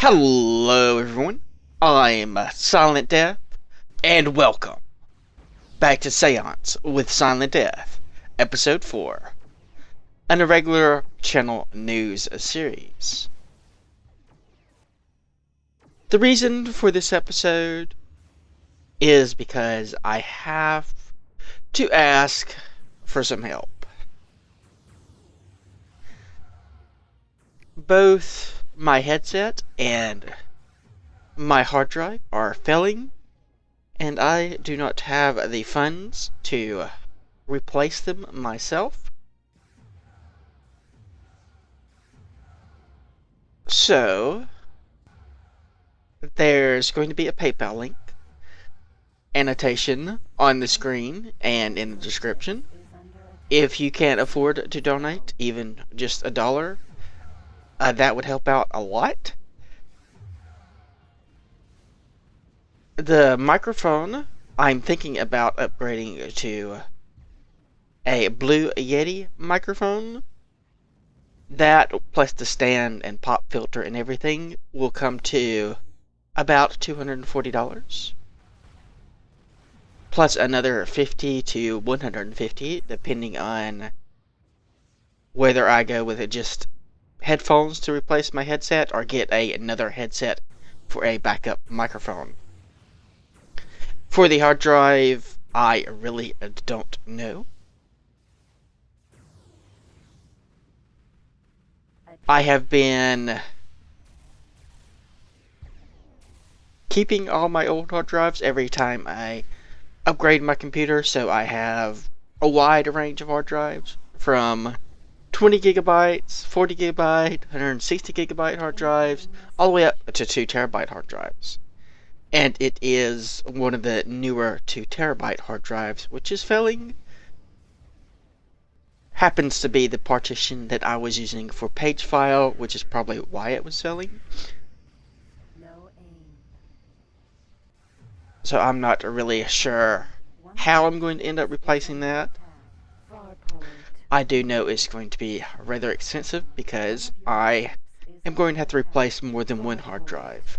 Hello everyone, I'm Silent Death, and welcome back to Seance with Silent Death, Episode 4, an irregular channel news series. The reason for this episode is because I have to ask for some help. Both my headset and my hard drive are failing, and I do not have the funds to replace them myself. So, there's going to be a PayPal link, annotation on the screen and in the description. If you can't afford to donate even just $1, that would help out a lot. The microphone, I'm thinking about upgrading to a Blue Yeti microphone. That, plus the stand and pop filter and everything, will come to about $240. Plus another $50 to $150, depending on whether I go with just headphones to replace my headset or get another headset for a backup microphone. For the hard drive, I really don't know. I have been keeping all my old hard drives every time I upgrade my computer, so I have a wide range of hard drives from 20 gigabytes, 40 gigabyte, 160 gigabyte hard drives, all the way up to 2 terabyte hard drives. And it is one of the newer 2 terabyte hard drives which is failing. Happens to be the partition that I was using for page file, which is probably why it was failing. So I'm not really sure how I'm going to end up replacing that. I do know it's going to be rather expensive because I am going to have to replace more than one hard drive.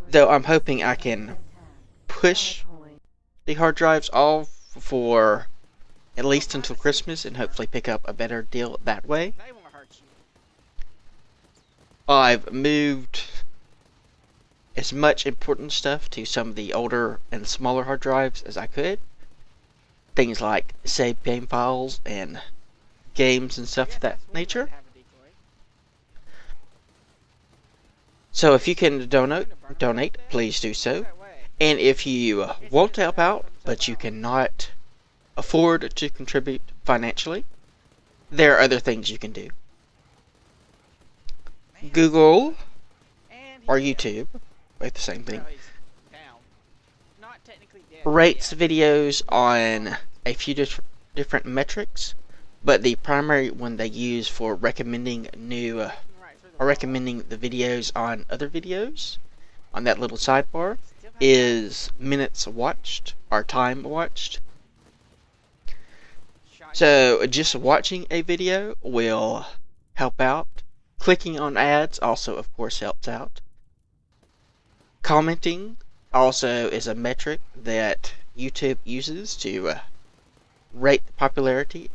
Though I'm hoping I can push the hard drives off for at least until Christmas and hopefully pick up a better deal that way. I've moved as much important stuff to some of the older and smaller hard drives as I could. Things like saved game files and games and stuff of that nature. So if you can donate, please do so. And if you want to help out, but you cannot afford to contribute financially, there are other things you can do. Google or YouTube, both the same thing, rates videos on a few different metrics, but the primary one they use for recommending recommending the videos on other videos on that little sidebar is minutes watched or time watched. So just watching a video will help out. Clicking on ads also, of course, helps out. Commenting also is a metric that YouTube uses to rate the popularity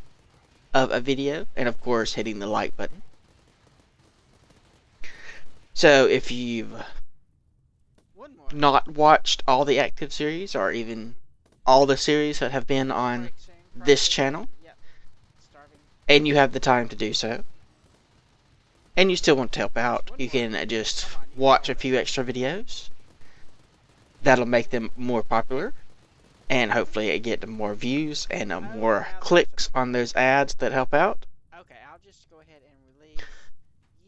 of a video, and of course hitting the like button. So if you've not watched all the active series or even all the series that have been on this channel, and you have the time to do so, and you still want to help out, you can just watch a few extra videos. That'll make them more popular, and hopefully get more views and more clicks on those ads that help out. Okay, I'll just go ahead and release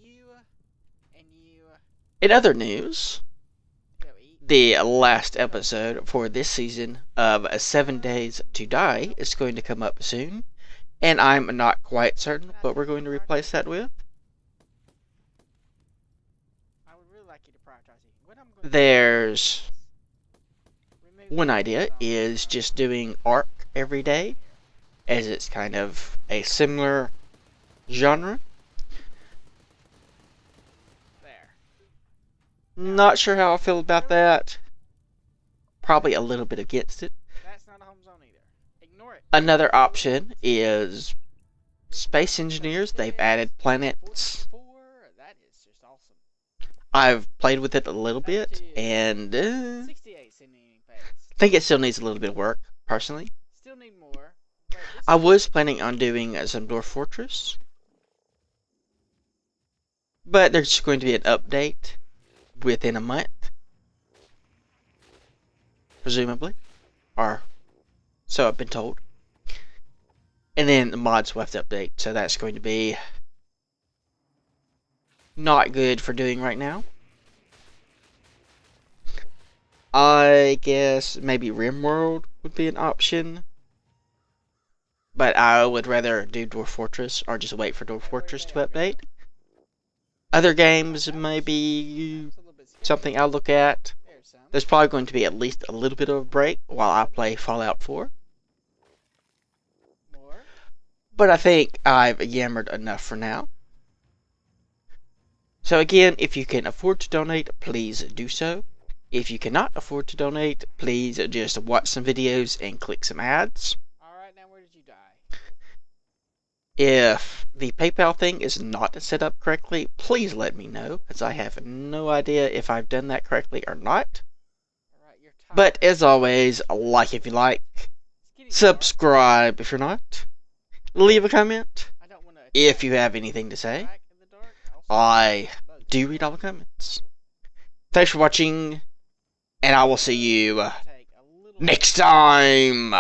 you and you. In other news, the last episode for this season of 7 Days to Die is going to come up soon, and I'm not quite certain what we're going to replace that with. There's one idea is just doing Ark every day, as it's kind of a similar genre. Not sure how I feel about that. Probably a little bit against it. That's not a home zone either. Ignore it. Another option is space engineers. They've added planets. That is just awesome. I've played with it a little bit, and 68 sending phase. I think it still needs a little bit of work, personally. Still need more. I was planning on doing some Dwarf Fortress, but there's going to be an update within a month, presumably, or so I've been told. And then the mods will have to update, so that's going to be not good for doing right now. I guess maybe RimWorld would be an option, but I would rather do Dwarf Fortress or just wait for Dwarf Fortress to update. Other games may be something I'll look at. There's probably going to be at least a little bit of a break while I play Fallout 4. But I think I've yammered enough for now. So again, if you can afford to donate, please do so. If you cannot afford to donate, please just watch some videos and click some ads. Alright, now where did you die? If the PayPal thing is not set up correctly, please let me know, because I have no idea if I've done that correctly or not. But as always, like if you like, subscribe if you're not, leave a comment if you have anything to say. I do read all the comments. Thanks for watching, and I will see you next time.